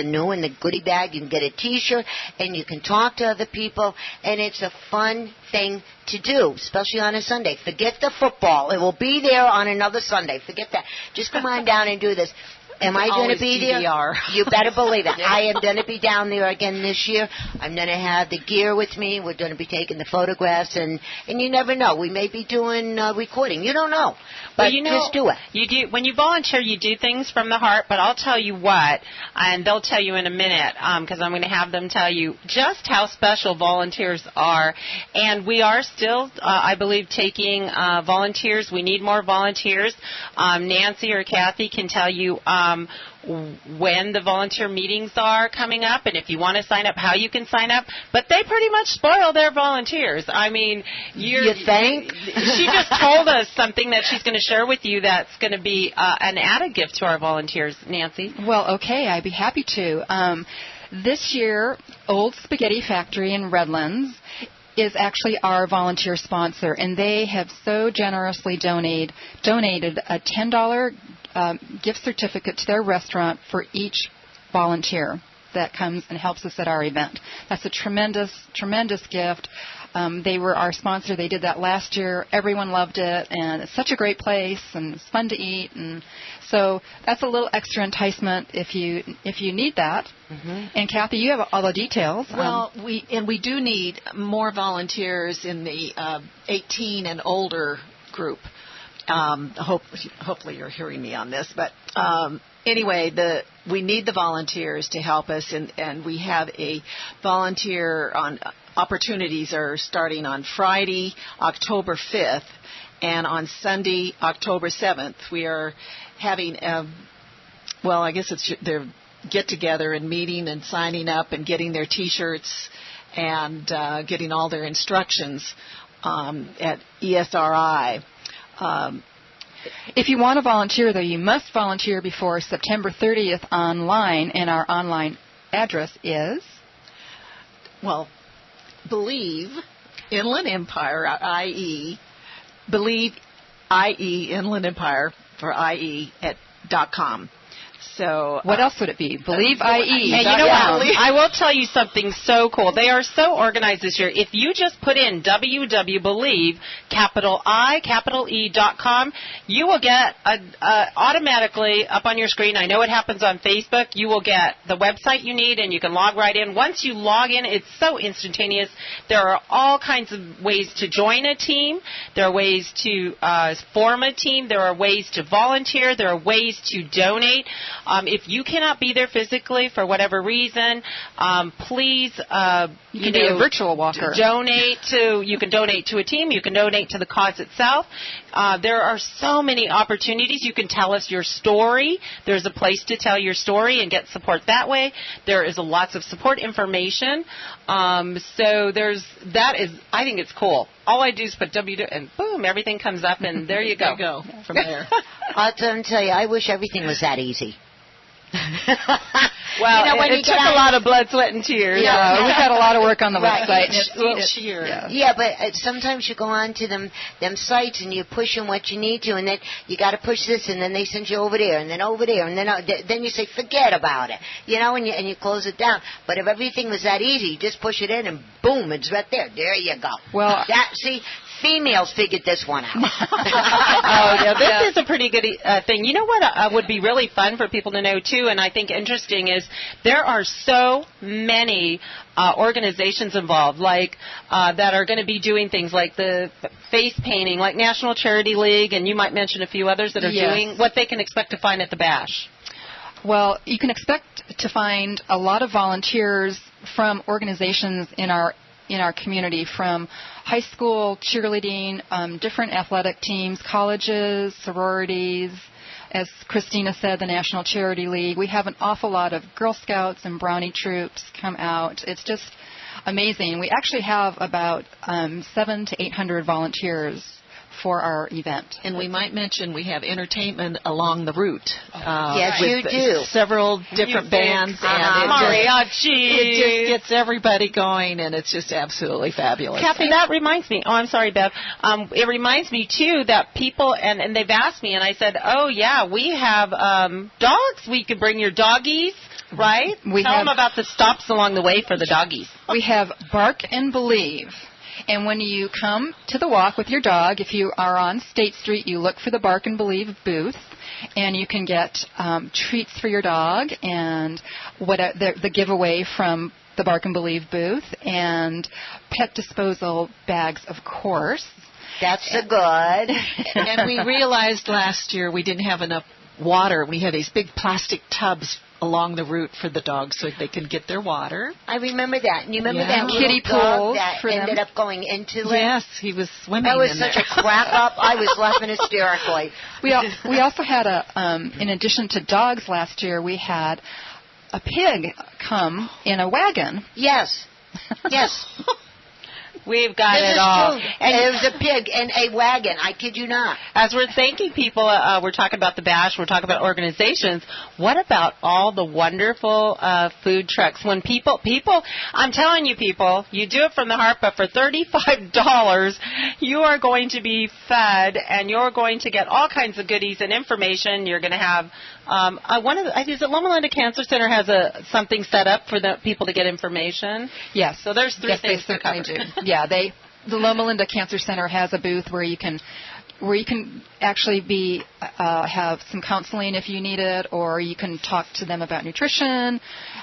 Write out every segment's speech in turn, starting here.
new in the goodie bag. You can get a T-shirt, and you can talk to other people, and it's a fun thing to do, especially on a Sunday. Forget the football. It will be there on another Sunday. Forget that. Just come on down and do this. Am I going to be there? You better believe it. I am going to be down there again this year. I'm going to have the gear with me. We're going to be taking the photographs, and you never know. We may be doing recording. You don't know. But just do it. You do. When you volunteer, you do things from the heart, but I'll tell you what, and they'll tell you in a minute, because I'm going to have them tell you just how special volunteers are. And we are still, I believe, taking volunteers. We need more volunteers. Nancy or Cathy can tell you when the volunteer meetings are coming up, and if you want to sign up, how you can sign up. But they pretty much spoil their volunteers. I mean, you think? She just told us something that she's going to share with you that's going to be an added gift to our volunteers. Nancy? Well, okay, I'd be happy to. This year, Old Spaghetti Factory in Redlands is actually our volunteer sponsor, and they have so generously donated a $10 gift certificate to their restaurant for each volunteer that comes and helps us at our event. That's a tremendous, tremendous gift. They were our sponsor. They did that last year. Everyone loved it, and it's such a great place, and it's fun to eat. And so that's a little extra enticement if you need that. Mm-hmm. And Cathy, you have all the details. Well, we do need more volunteers in the 18 and older group. Hopefully you're hearing me on this, but anyway, we need the volunteers to help us, and we have a volunteer on opportunities are starting on Friday, October 5th, and on Sunday, October 7th. We are having I guess it's their get together and meeting and signing up and getting their T-shirts and getting all their instructions at ESRI. If you want to volunteer, though, you must volunteer before September 30th online, and our online address is? Well, Believe Inland Empire, IE, Believe IE Inland Empire for IE .com. So what else would it be? Believe IE. And you know what? I will tell you something so cool. They are so organized this year. If you just put in www.believe, capital I, capital E.com, you will get automatically up on your screen. I know it happens on Facebook. You will get the website you need, and you can log right in. Once you log in, it's so instantaneous. There are all kinds of ways to join a team. There are ways to form a team. There are ways to volunteer. There are ways to donate. If you cannot be there physically for whatever reason, please, you can be a virtual walker. You can donate to a team. You can donate to the cause itself. There are so many opportunities. You can tell us your story. There's a place to tell your story and get support that way. There is lots of support information. I think it's cool. All I do is put and boom, everything comes up, and there you go. There you go from there. I'll tell you, I wish everything was that easy. Well, it took a lot of blood, sweat, and tears. Yeah, we've had a lot of work on the website. Each year. Yeah, but sometimes you go on to them sites and you push in what you need to, and then you got to push this, and then they send you over there, and then over there, and then you say forget about it, and you close it down. But if everything was that easy, you just push it in, and boom, it's right there. There you go. Well, females figured this one out. This is a pretty good thing. You know what would be really fun for people to know, too, and I think interesting is there are so many organizations involved, like that are going to be doing things like the face painting, like National Charity League, and you might mention a few others that are doing what they can expect to find at the Bash. Well, you can expect to find a lot of volunteers from organizations in our community, from high school cheerleading, different athletic teams, colleges, sororities, as Christina said, the National Charity League. We have an awful lot of Girl Scouts and Brownie troops come out. It's just amazing. We actually have about 700 to 800 volunteers for our event. And we might mention we have entertainment along the route. Yes, you do. Several different bands. And mariachi. It just gets everybody going, and it's just absolutely fabulous. Cathy, that reminds me. Oh, I'm sorry, Bev. It reminds me, too, that people, and they've asked me, and I said, oh, yeah, we have dogs. We could bring your doggies. right? Tell them about the stops along the way for the doggies. We have Bark and Believe. And when you come to the walk with your dog, if you are on State Street, you look for the Bark and Believe booth, and you can get treats for your dog and the giveaway from the Bark and Believe booth, and pet disposal bags, of course. That's so good. And we realized last year we didn't have enough water. We had these big plastic tubs along the route for the dogs so they can get their water. I remember that. And you remember that kiddie pool pool that ended up going into it? Yes, he was swimming That was in such there. a crack up. I was laughing hysterically. We also had in addition to dogs last year, we had a pig come in a wagon. Yes. Yes. We've got This it is all. true. And it was a pig in a wagon. I kid you not. As we're thanking people, we're talking about the bash, we're talking about organizations. What about all the wonderful food trucks? When people, I'm telling you people, you do it from the heart, but for $35, you are going to be fed, and you're going to get all kinds of goodies and information. You're going to have is it Loma Linda Cancer Center has something set up for the people to get information? Yes. So there's three things they certainly do. Yeah, the Loma Linda Cancer Center has a booth where you can actually have some counseling if you need it, or you can talk to them about nutrition,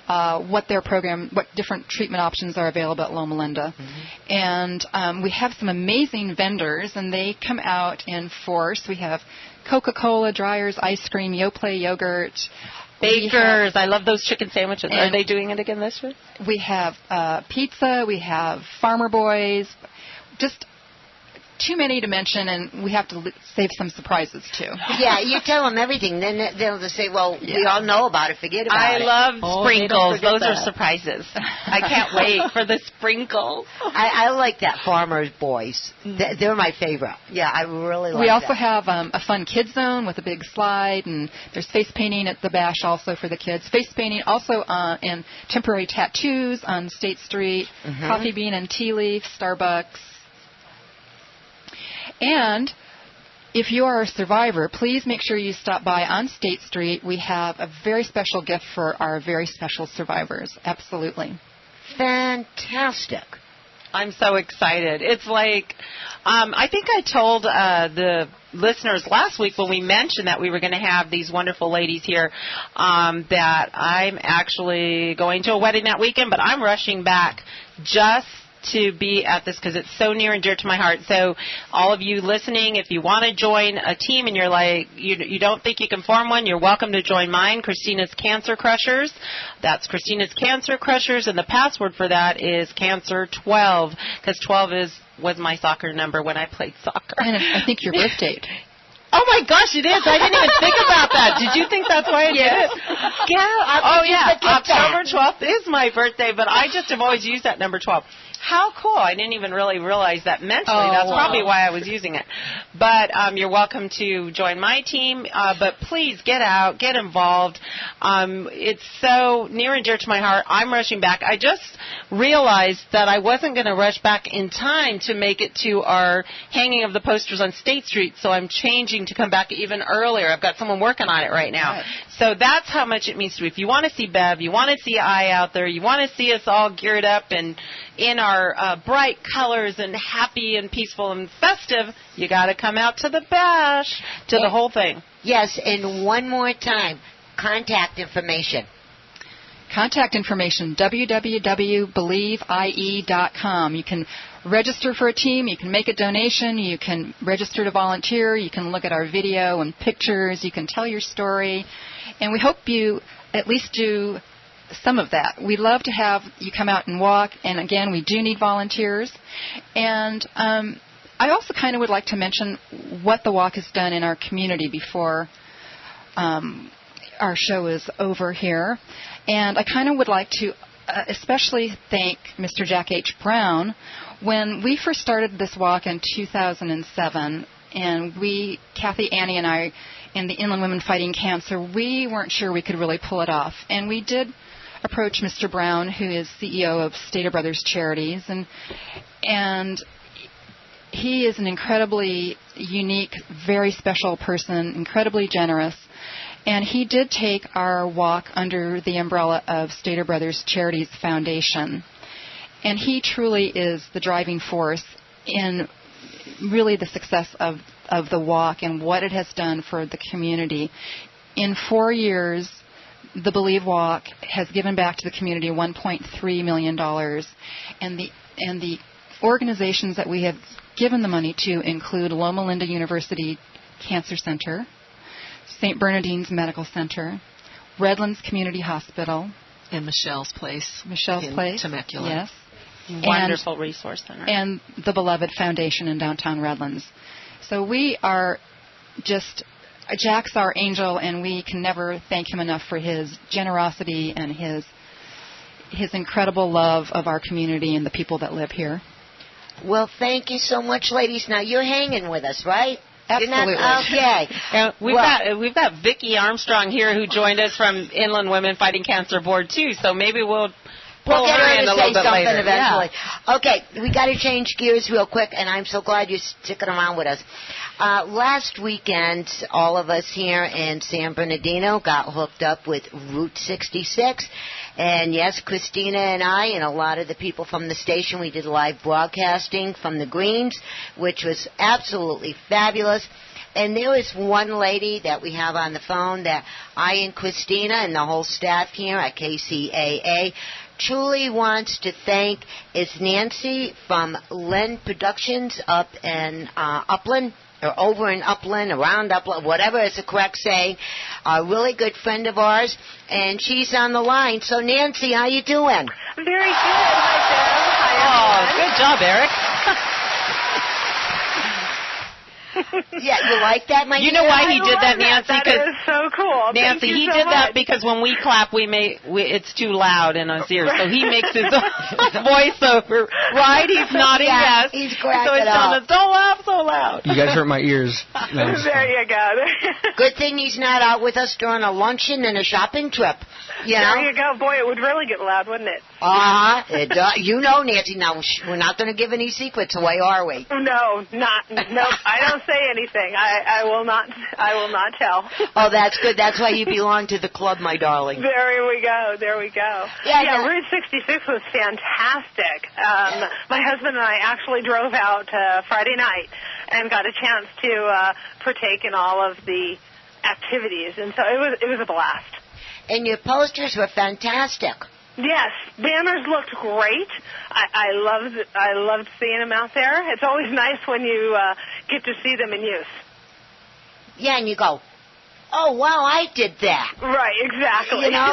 what different treatment options are available at Loma Linda. Mm-hmm. And we have some amazing vendors, and they come out in force. We have Coca-Cola, dryers, ice cream, Yoplait yogurt. Bakers, I love those chicken sandwiches. Are they doing it again this year? We have pizza, we have Farmer Boys, just too many to mention, and we have to save some surprises, too. Yeah, you tell them everything. Then they'll just say, well, we all know about it. Forget about it. I love sprinkles. Those are that. surprises. I can't wait for the sprinkles. I like that Farmer's Boys. They're my favorite. Yeah, I really like that. We also have a fun kids zone with a big slide, and there's face painting at the bash also for the kids. Face painting also and temporary tattoos on State Street, Coffee Bean and Tea Leaf, Starbucks. And if you are a survivor, please make sure you stop by on State Street. We have a very special gift for our very special survivors. Absolutely. Fantastic. I'm so excited. It's like, I think I told the listeners last week when we mentioned that we were going to have these wonderful ladies here that I'm actually going to a wedding that weekend, but I'm rushing back just to be at this because it's so near and dear to my heart. So all of you listening, if you want to join a team and you're like, you don't think you can form one, you're welcome to join mine, Christina's Cancer Crushers. That's Christina's Cancer Crushers, and the password for that is Cancer12, because 12 was my soccer number when I played soccer. And I think your birth date. Oh, my gosh, it is. I didn't even think about that. Did you think that's why I did it? Yeah. October 12th is my birthday, but I just have always used that number 12. How cool. I didn't even really realize that mentally. That's probably why I was using it. But you're welcome to join my team. But please get out, get involved. It's so near and dear to my heart. I'm rushing back. I just realized that I wasn't going to rush back in time to make it to our hanging of the posters on State Street, so I'm changing to come back even earlier. I've got someone working on it right now. Right. So that's how much it means to me. If you want to see Bev, you want to see I out there, you want to see us all geared up and in our bright colors and happy and peaceful and festive, you got to come out to the bash, to the whole thing. Yes, and one more time, contact information. Contact information, www.believeie.com. You can register for a team, you can make a donation, you can register to volunteer, you can look at our video and pictures, you can tell your story, and we hope you at least do some of that. We love to have you come out and walk, and again, we do need volunteers. And I also kind of would like to mention what the walk has done in our community before our show is over here. And I kind of would like to especially thank Mr. Jack H. Brown. When we first started this walk in 2007, and Cathy, Annie, and I, and the Inland Women Fighting Cancer, we weren't sure we could really pull it off. And we did approach Mr. Brown, who is CEO of Stater Brothers Charities, and he is an incredibly unique, very special person, incredibly generous. And he did take our walk under the umbrella of Stater Brothers Charities Foundation. And he truly is the driving force in really the success of the walk and what it has done for the community. In 4 years, the Believe Walk has given back to the community $1.3 million. And the organizations that we have given the money to include Loma Linda University Cancer Center, St. Bernardine's Medical Center, Redlands Community Hospital, and Michelle's Place. Temecula. Yes. Wonderful resource center. And the Beloved Foundation in downtown Redlands. So we are just, Jack's our angel, and we can never thank him enough for his generosity and his incredible love of our community and the people that live here. Well, thank you so much, ladies. Now, you're hanging with us, right? Absolutely. Okay. We've got Vicki Armstrong here who joined us from Inland Women Fighting Cancer Board, too, so maybe we'll get her to say something later. eventually. Yeah. Okay, we got to change gears real quick, and I'm so glad you're sticking around with us. Last weekend, all of us here in San Bernardino got hooked up with Route 66. And yes, Christina and I and a lot of the people from the station, we did live broadcasting from the Greens, which was absolutely fabulous. And there was one lady that we have on the phone that I and Christina and the whole staff here at KCAA truly wants to thank. Is Nancy from Lynn Productions up in Upland, or over in Upland, around Upland, whatever is the correct saying. A really good friend of ours, and she's on the line. So, Nancy, how you doing? Very good. Hi, Deb. Hi, good job, Eric. Yeah, you like that, my You know why he did that, Nancy? That is so cool. Nancy, he did that because when we clap, it's too loud in us ears, so he makes his own voiceover. Right? He's nodding yes. He's cracking so he's telling us, don't laugh so loud. You guys hurt my ears. There you go. Good thing he's not out with us during a luncheon and a shopping trip. You know? There you go. Boy, it would really get loud, wouldn't it? You know, Nancy. Now, we're not going to give any secrets away, are we? No, I don't say anything. I will not tell. Oh, that's good. That's why you belong to the club, my darling. There we go. Yeah, Route 66 was fantastic. My husband and I actually drove out Friday night and got a chance to partake in all of the activities, and so it was a blast. And your posters were fantastic. Yes, banners looked great. I loved seeing them out there. It's always nice when you get to see them in use. Yeah, and you go, oh, wow, I did that. Right, exactly. You know,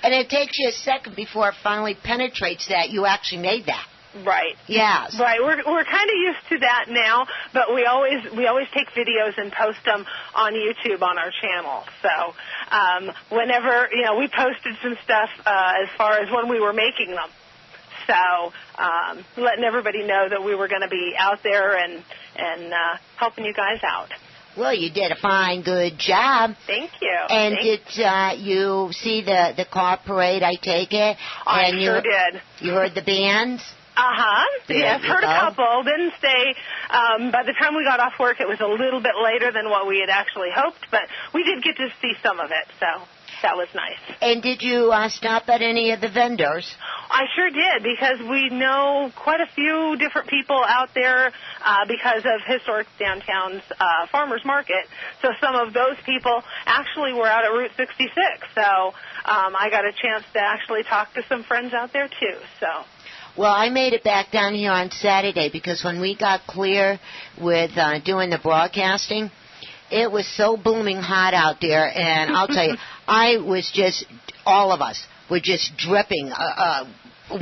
and it takes you a second before it finally penetrates that you actually made that. Right. Yes. Right. We're kind of used to that now, but we always take videos and post them on YouTube on our channel. So whenever we posted some stuff as far as when we were making them. So letting everybody know that we were going to be out there and helping you guys out. Well, you did a fine, good job. Thank you. And did you see the car parade, I take it? I and sure did. You heard the bands? Uh-huh. Yes, heard a couple. Didn't stay. By the time we got off work, it was a little bit later than what we had actually hoped, but we did get to see some of it, so that was nice. And did you stop at any of the vendors? I sure did, because we know quite a few different people out there because of Historic Downtown's Farmers Market. So some of those people actually were out at Route 66. So I got a chance to actually talk to some friends out there, too. So. Well, I made it back down here on Saturday because when we got clear with doing the broadcasting, it was so booming hot out there. And I'll tell you, all of us were just dripping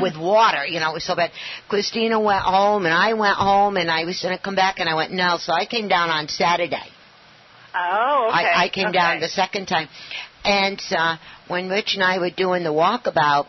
with water. You know, it was so bad. Christina went home, and I went home, and I was going to come back, and I went, no. So I came down on Saturday. Oh, okay. I came down the second time. And when Rich and I were doing the walkabout,